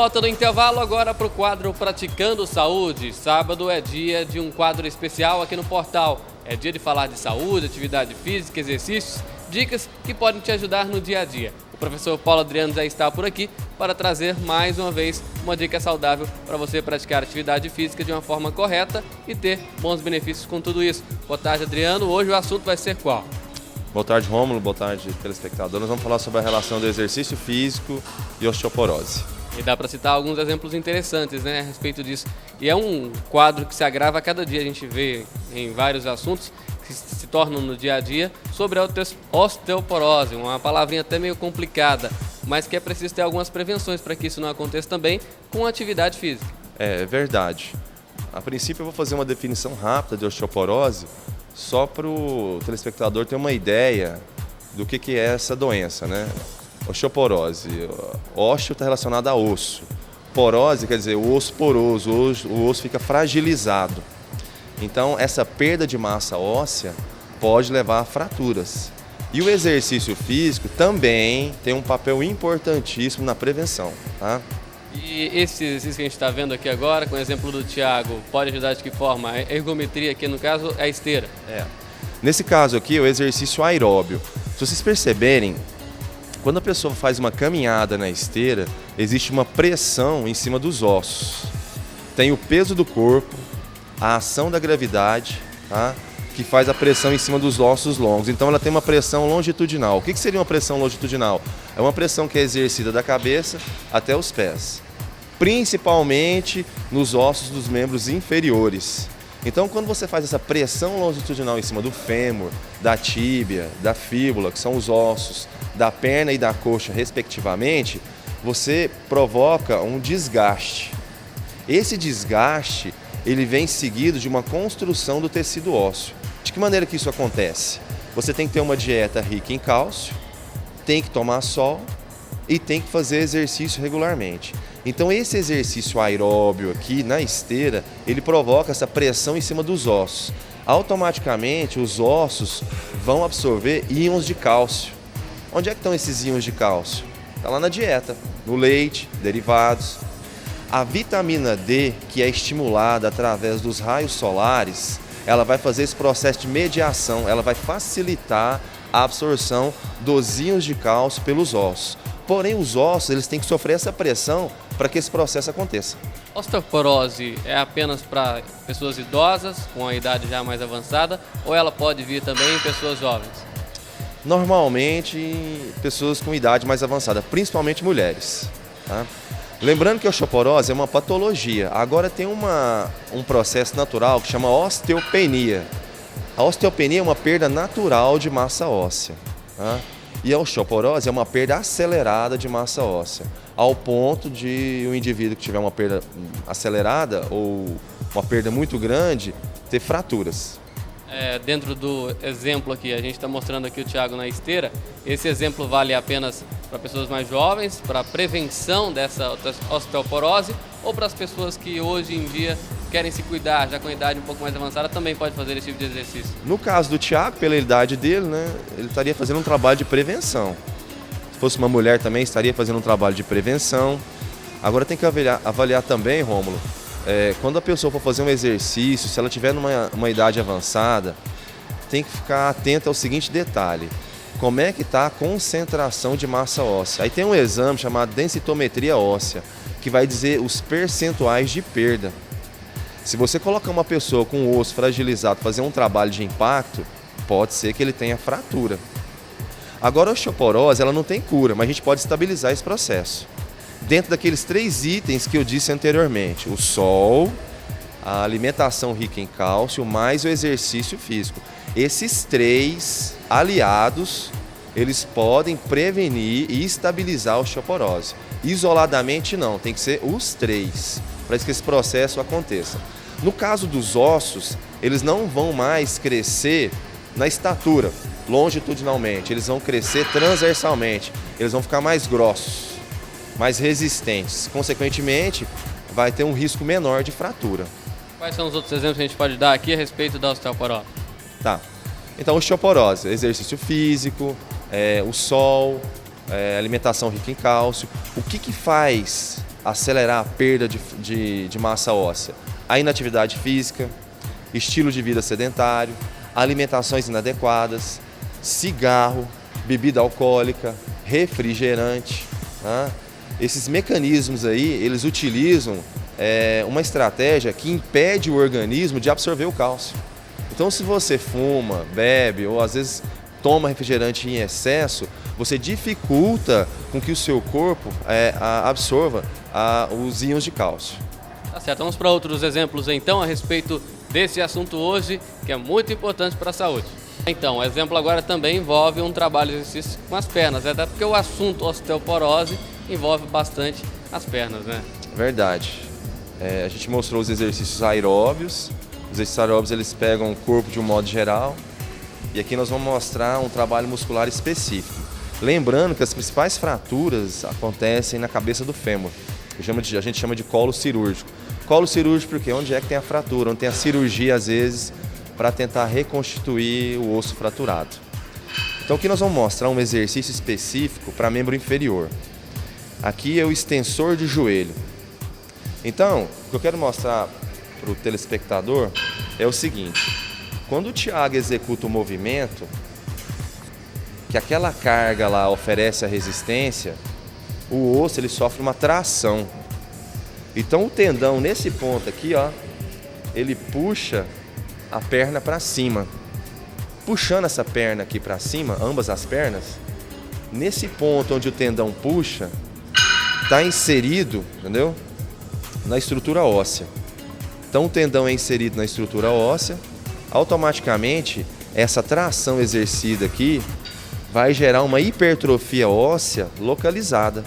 volta no intervalo agora para o quadro Praticando Saúde. Sábado é dia de um quadro especial aqui no portal. É dia de falar de saúde, atividade física, exercícios, dicas que podem te ajudar no dia a dia. O professor Paulo Adriano já está por aqui para trazer mais uma vez uma dica saudável para você praticar atividade física de uma forma correta e ter bons benefícios com tudo isso. Boa tarde, Adriano. Hoje o assunto vai ser qual? Boa tarde, Rômulo. Boa tarde, telespectador. Nós vamos falar sobre a relação do exercício físico e osteoporose. E dá para citar alguns exemplos interessantes, né, a respeito disso. E é um quadro que se agrava a cada dia. A gente vê em vários assuntos que se tornam no dia a dia sobre a osteoporose, uma palavrinha até meio complicada, mas que é preciso ter algumas prevenções para que isso não aconteça também com atividade física. É verdade. A princípio eu vou fazer uma definição rápida de osteoporose, só para o telespectador ter uma ideia do que é essa doença, né? Osteoporose, ósteo está relacionado a osso. Porose quer dizer o osso poroso, o osso fica fragilizado. Então essa perda de massa óssea pode levar a fraturas. E o exercício físico também tem um papel importantíssimo na prevenção, tá? E esse exercício que a gente está vendo aqui agora, com o exemplo do Thiago, pode ajudar de que forma? A ergometria aqui, no caso, é a esteira. Nesse caso aqui, o exercício aeróbio. Se vocês perceberem, quando a pessoa faz uma caminhada na esteira, existe uma pressão em cima dos ossos. Tem o peso do corpo, a ação da gravidade, tá? Que faz a pressão em cima dos ossos longos. Então ela tem uma pressão longitudinal. O que seria uma pressão longitudinal? É uma pressão que é exercida da cabeça até os pés, principalmente nos ossos dos membros inferiores. Então quando você faz essa pressão longitudinal em cima do fêmur, da tíbia, da fíbula, que são os ossos da perna e da coxa respectivamente, você provoca um desgaste. Esse desgaste ele vem seguido de uma construção do tecido ósseo. De que maneira que isso acontece? Você tem que ter uma dieta rica em cálcio, tem que tomar sol e tem que fazer exercício regularmente. Então esse exercício aeróbio aqui na esteira, ele provoca essa pressão em cima dos ossos. Automaticamente os ossos vão absorver íons de cálcio. Onde é que estão esses íons de cálcio? Está lá na dieta, no leite, derivados. A vitamina D, que é estimulada através dos raios solares, ela vai fazer esse processo de mediação, ela vai facilitar a absorção dos íons de cálcio pelos ossos. Porém, os ossos eles têm que sofrer essa pressão para que esse processo aconteça. Osteoporose é apenas para pessoas idosas, com a idade já mais avançada, ou ela pode vir também em pessoas jovens? Normalmente, pessoas com idade mais avançada, principalmente mulheres, tá? Lembrando que a osteoporose é uma patologia. Agora tem um processo natural que chama osteopenia. A osteopenia é uma perda natural de massa óssea, tá? E a osteoporose é uma perda acelerada de massa óssea, ao ponto de o indivíduo que tiver uma perda acelerada ou uma perda muito grande ter fraturas. Dentro do exemplo aqui, a gente está mostrando aqui o Thiago na esteira. Esse exemplo vale apenas para pessoas mais jovens, para a prevenção dessa osteoporose, ou para as pessoas que hoje em dia querem se cuidar, já com idade um pouco mais avançada, também pode fazer esse tipo de exercício? No caso do Thiago, pela idade dele, né, ele estaria fazendo um trabalho de prevenção. Se fosse uma mulher também, estaria fazendo um trabalho de prevenção. Agora tem que avaliar também, Rômulo, quando a pessoa for fazer um exercício, se ela tiver numa idade avançada, tem que ficar atenta ao seguinte detalhe: como é que está a concentração de massa óssea. Aí tem um exame chamado densitometria óssea, que vai dizer os percentuais de perda. Se você colocar uma pessoa com o osso fragilizado fazer um trabalho de impacto, pode ser que ele tenha fratura. Agora a osteoporose ela não tem cura, mas a gente pode estabilizar esse processo dentro daqueles 3 itens que eu disse anteriormente: o sol, a alimentação rica em cálcio, mais o exercício físico. Esses 3 aliados, eles podem prevenir e estabilizar a osteoporose. Isoladamente não, tem que ser os 3 para que esse processo aconteça. No caso dos ossos, eles não vão mais crescer na estatura, longitudinalmente, eles vão crescer transversalmente, eles vão ficar mais grossos, mais resistentes. Consequentemente, vai ter um risco menor de fratura. Quais são os outros exemplos que a gente pode dar aqui a respeito da osteoporose? Tá. Então, osteoporose, exercício físico, o sol, alimentação rica em cálcio. O que faz acelerar a perda de massa óssea? A inatividade física, estilo de vida sedentário, alimentações inadequadas, cigarro, bebida alcoólica, refrigerante. Tá? Esses mecanismos aí, eles utilizam uma estratégia que impede o organismo de absorver o cálcio. Então, se você fuma, bebe ou às vezes toma refrigerante em excesso, você dificulta com que o seu corpo absorva os íons de cálcio. Tá certo, vamos para outros exemplos então a respeito desse assunto hoje, que é muito importante para a saúde. Então, o exemplo agora também envolve um trabalho de exercício com as pernas, até porque o assunto osteoporose envolve bastante as pernas, né? Verdade. A gente mostrou os exercícios aeróbios. Os exercícios aeróbios, eles pegam o corpo de um modo geral. E aqui nós vamos mostrar um trabalho muscular específico. Lembrando que as principais fraturas acontecem na cabeça do fêmur. A gente chama de colo cirúrgico. Colo cirúrgico porque onde é que tem a fratura? Onde tem a cirurgia, às vezes, para tentar reconstituir o osso fraturado. Então aqui nós vamos mostrar um exercício específico para membro inferior. Aqui é o extensor de joelho. Então, o que eu quero mostrar para o telespectador é o seguinte: quando o Thiago executa o movimento, que aquela carga lá oferece a resistência, o osso ele sofre uma tração. Então o tendão nesse ponto aqui, ó, ele puxa a perna para cima. Puxando essa perna aqui para cima, ambas as pernas, nesse ponto onde o tendão puxa, está inserido, entendeu? Na estrutura óssea. Então o tendão é inserido na estrutura óssea, automaticamente essa tração exercida aqui vai gerar uma hipertrofia óssea localizada.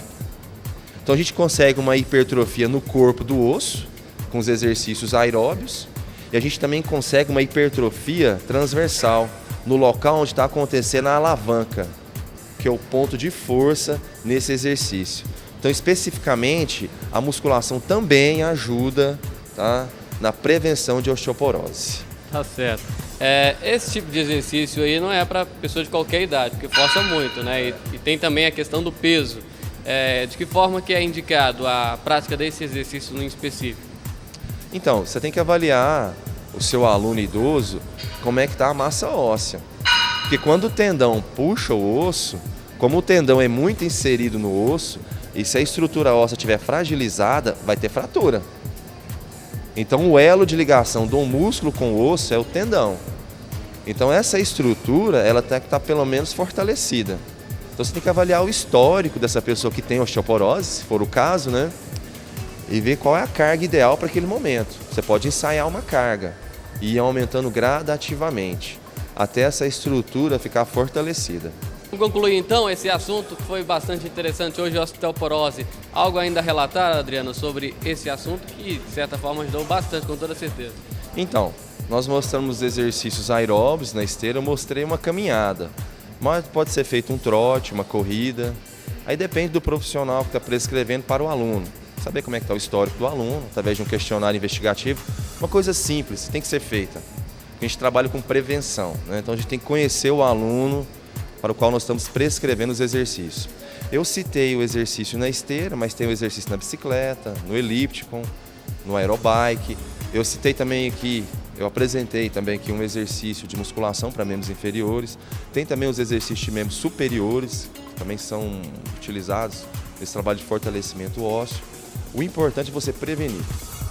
Então a gente consegue uma hipertrofia no corpo do osso, com os exercícios aeróbios, e a gente também consegue uma hipertrofia transversal, no local onde está acontecendo a alavanca, que é o ponto de força nesse exercício. Então, especificamente, a musculação também ajuda, tá, na prevenção de osteoporose. Tá certo. Esse tipo de exercício aí não é para pessoa de qualquer idade, porque força muito, né? E tem também a questão do peso. De que forma que é indicado a prática desse exercício no específico? Então, você tem que avaliar o seu aluno idoso como é que está a massa óssea. Porque quando o tendão puxa o osso, como o tendão é muito inserido no osso, e se a estrutura óssea estiver fragilizada, vai ter fratura. Então o elo de ligação do músculo com o osso é o tendão. Então essa estrutura, ela tem que estar pelo menos fortalecida. Então você tem que avaliar o histórico dessa pessoa que tem osteoporose, se for o caso, né? E ver qual é a carga ideal para aquele momento. Você pode ensaiar uma carga e ir aumentando gradativamente, até essa estrutura ficar fortalecida. Vamos concluir então esse assunto que foi bastante interessante hoje, osteoporose. Algo ainda a relatar, Adriano, sobre esse assunto que de certa forma ajudou bastante, com toda certeza. Então, nós mostramos exercícios aeróbios na esteira, eu mostrei uma caminhada. Mas pode ser feito um trote, uma corrida. Aí depende do profissional que está prescrevendo para o aluno. Saber como é que está o histórico do aluno, através de um questionário investigativo. Uma coisa simples, tem que ser feita. A gente trabalha com prevenção, né? Então a gente tem que conhecer o aluno para o qual nós estamos prescrevendo os exercícios. Eu citei o exercício na esteira, mas tem o exercício na bicicleta, no elíptico, no aerobike. Eu citei também aqui, eu apresentei também aqui um exercício de musculação para membros inferiores. Tem também os exercícios de membros superiores, que também são utilizados nesse trabalho de fortalecimento ósseo. O importante é você prevenir,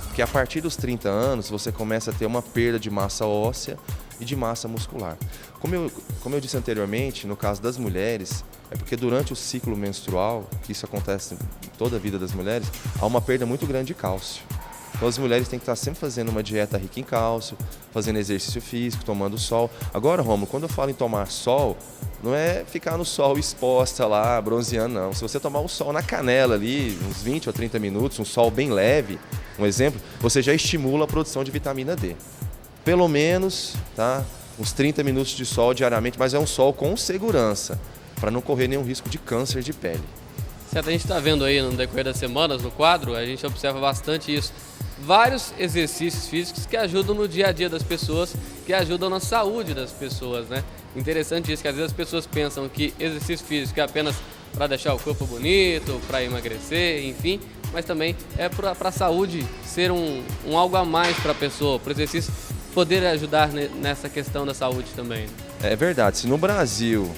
porque a partir dos 30 anos você começa a ter uma perda de massa óssea e de massa muscular. Como eu disse anteriormente, no caso das mulheres, é porque durante o ciclo menstrual, que isso acontece em toda a vida das mulheres, há uma perda muito grande de cálcio. Então as mulheres têm que estar sempre fazendo uma dieta rica em cálcio, fazendo exercício físico, tomando sol. Agora, Rômulo, quando eu falo em tomar sol, não é ficar no sol exposta lá, bronzeando, não. Se você tomar um sol na canela ali, uns 20 ou 30 minutos, um sol bem leve, um exemplo, você já estimula a produção de vitamina D. Pelo menos, tá, uns 30 minutos de sol diariamente, mas é um sol com segurança, para não correr nenhum risco de câncer de pele. Certo, a gente está vendo aí no decorrer das semanas, no quadro, a gente observa bastante isso. Vários exercícios físicos que ajudam no dia a dia das pessoas, que ajudam na saúde das pessoas, né? Interessante isso, que às vezes as pessoas pensam que exercício físico é apenas para deixar o corpo bonito, para emagrecer, enfim, mas também é para a saúde ser um algo a mais para a pessoa, para o exercício poder ajudar nessa questão da saúde também. É verdade, se no Brasil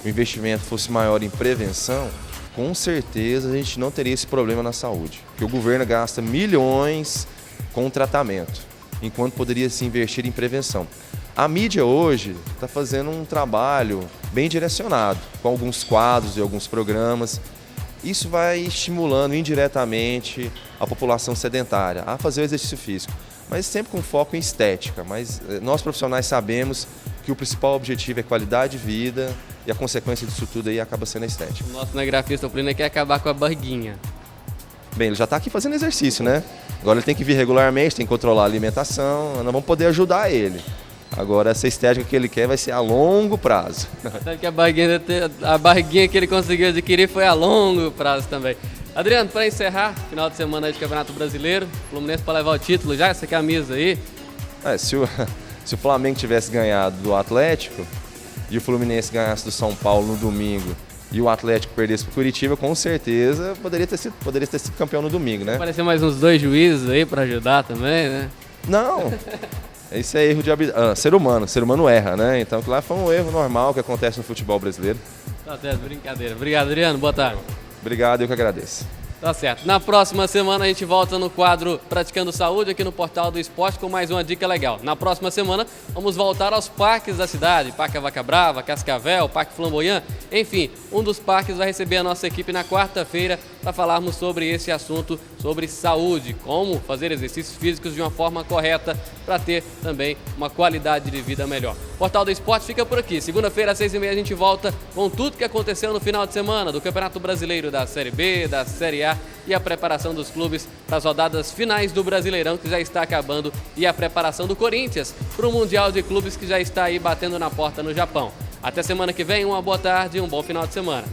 o investimento fosse maior em prevenção, com certeza a gente não teria esse problema na saúde. Porque o governo gasta milhões com o tratamento, enquanto poderia se investir em prevenção. A mídia hoje está fazendo um trabalho bem direcionado, com alguns quadros e alguns programas. Isso vai estimulando indiretamente a população sedentária a fazer o exercício físico, mas sempre com foco em estética. Mas nós profissionais sabemos que o principal objetivo é qualidade de vida e a consequência disso tudo aí acaba sendo a estética. O nosso cinegrafista, o Plínio, quer acabar com a barriguinha. Bem, ele já está aqui fazendo exercício, né? Agora ele tem que vir regularmente, tem que controlar a alimentação, nós vamos poder ajudar ele. Agora, essa estética que ele quer vai ser a longo prazo. Sabe que a barriguinha que ele conseguiu adquirir foi a longo prazo também. Adriano, para encerrar, final de semana de Campeonato Brasileiro, Fluminense para levar o título já, essa camisa aí. Se o Flamengo tivesse ganhado do Atlético e o Fluminense ganhasse do São Paulo no domingo e o Atlético perdesse para o Curitiba, com certeza poderia ter sido campeão no domingo, né? Aparecer mais uns 2 juízes aí para ajudar também, né? Não! Esse é erro de ser humano erra, né? Então, lá foi um erro normal que acontece no futebol brasileiro. Tá certo, brincadeira. Obrigado, Adriano, boa tarde. Obrigado, eu que agradeço. Tá certo. Na próxima semana a gente volta no quadro Praticando Saúde aqui no Portal do Esporte com mais uma dica legal. Na próxima semana vamos voltar aos parques da cidade, Parque Vaca Brava, Cascavel, Parque Flamboyant, enfim, um dos parques vai receber a nossa equipe na quarta-feira para falarmos sobre esse assunto, sobre saúde, como fazer exercícios físicos de uma forma correta para ter também uma qualidade de vida melhor. Portal do Esporte fica por aqui. Segunda-feira às 6h30 a gente volta com tudo que aconteceu no final de semana do Campeonato Brasileiro, da Série B, da Série A e a preparação dos clubes para as rodadas finais do Brasileirão que já está acabando e a preparação do Corinthians para o Mundial de Clubes que já está aí batendo na porta no Japão. Até semana que vem, uma boa tarde e um bom final de semana.